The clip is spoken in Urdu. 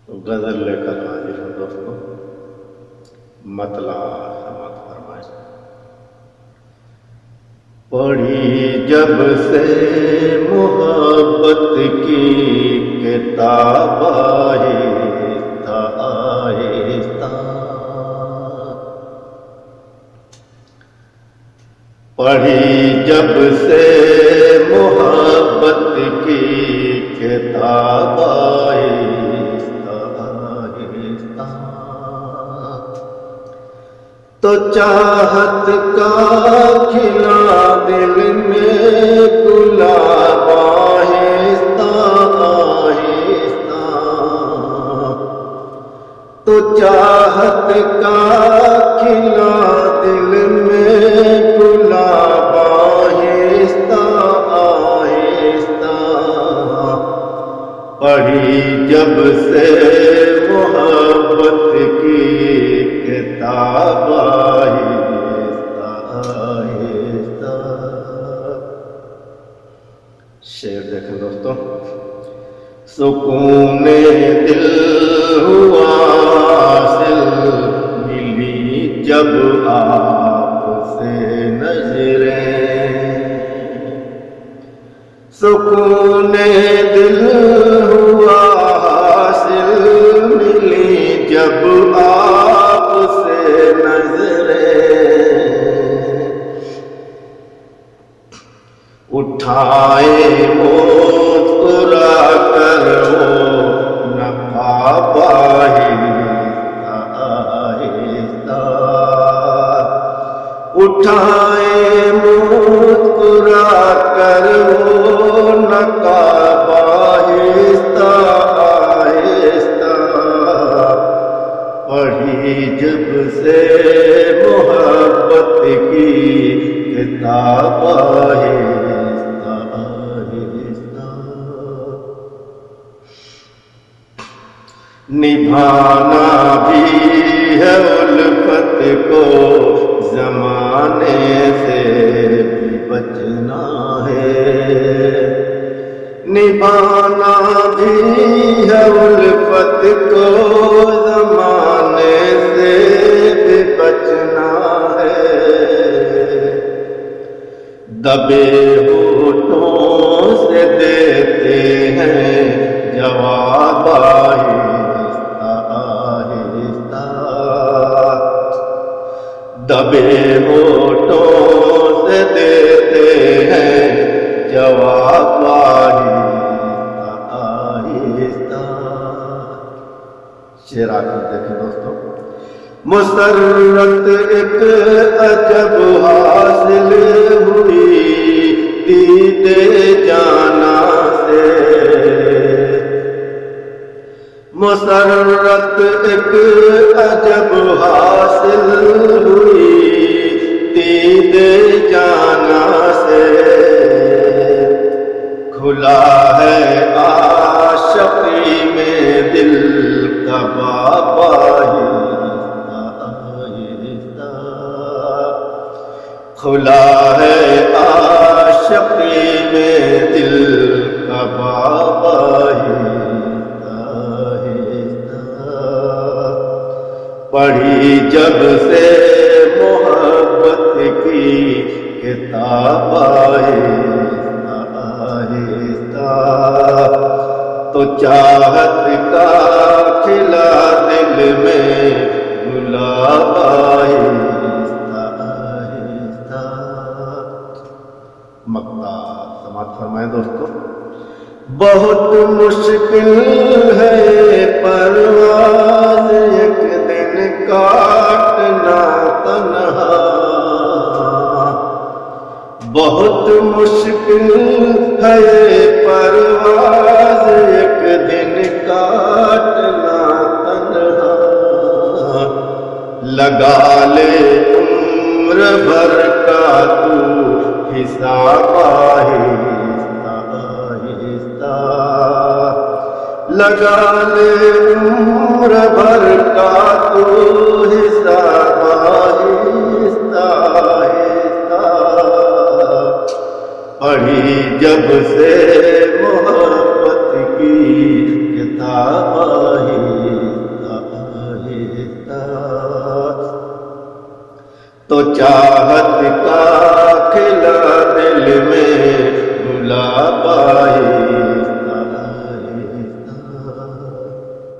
غزل لے کر حاضر ہوں دوستوں، مطلع سماعت فرمائیں۔ پڑھی جب سے محبت کی کتاب آہستہ آہستہ، پڑھی جب سے محبت کی کتاب آہستہ آہستہ، تو چاہت کا کھلا دل میں گلاب آہستہ آہستہ، تو چاہت کا کھلا دل میں گلاب آہستہ آہستہ، پڑھی جب سے محبت کی کتاب آہستہ آہستہ۔ شعر دیکھیں دوستوں، سکون دل ہوا حاصل ملی جب آپ سے نظریں، سکون دل ہوا حاصل ملی جب آپ سے نظریں، اٹھائے مسکرا کر وہ نقاب آہستہ آہستہ، اٹھائے مسکرا کر وہ نقاب آہستہ آہستہ، پڑھی جب سے محبت کی کتاب آہستہ آہستہ، نبھانا بھی ہے الفت کو، زمانے سے بھی بچنا ہے، نبھانا بھی ہے الفت کو، زمانے سے بھی بچنا ہے، دبے ہونٹوں سے دیتے ہیں جواب آہستہ آہستہ، دبے ہونٹوں سے دیتے ہیں جواب آہستہ آہستہ۔ شعر آخر دیکھیں دوستوں، مسرت ایک عجب حاصل ہوئی دیدے جانا سے، مسرت ایک عجب حاصل ہوئی دیدے جانا سے، کھلا ہے عاشقی میں دل کا باب آہستہ آہستہ، کھلا ہے عاشقی میں دل کا باب آہستہ آہستہ، پڑھی جب سے محبت کی کتاب آہستہ آہستہ، تو چاہت کا کھلا دل میں گلاب آہستہ آہستہ۔ مقطع سماعت فرمائیں دوستو، بہت مشکل ہے پرواز ایک دن کاٹنا تنہا، بہت مشکل ہے پرواز ایک دن کاٹنا تنہا، لگا لے عمر بھر کا تو حساب آہستہ آہستہ، لگا لے عمر بھر کا تو حساب آہستہ آہستہ، پڑھی جب سے محبت کی کتاب آہستہ تو چاہت کا کھلا دل میں رلا پائی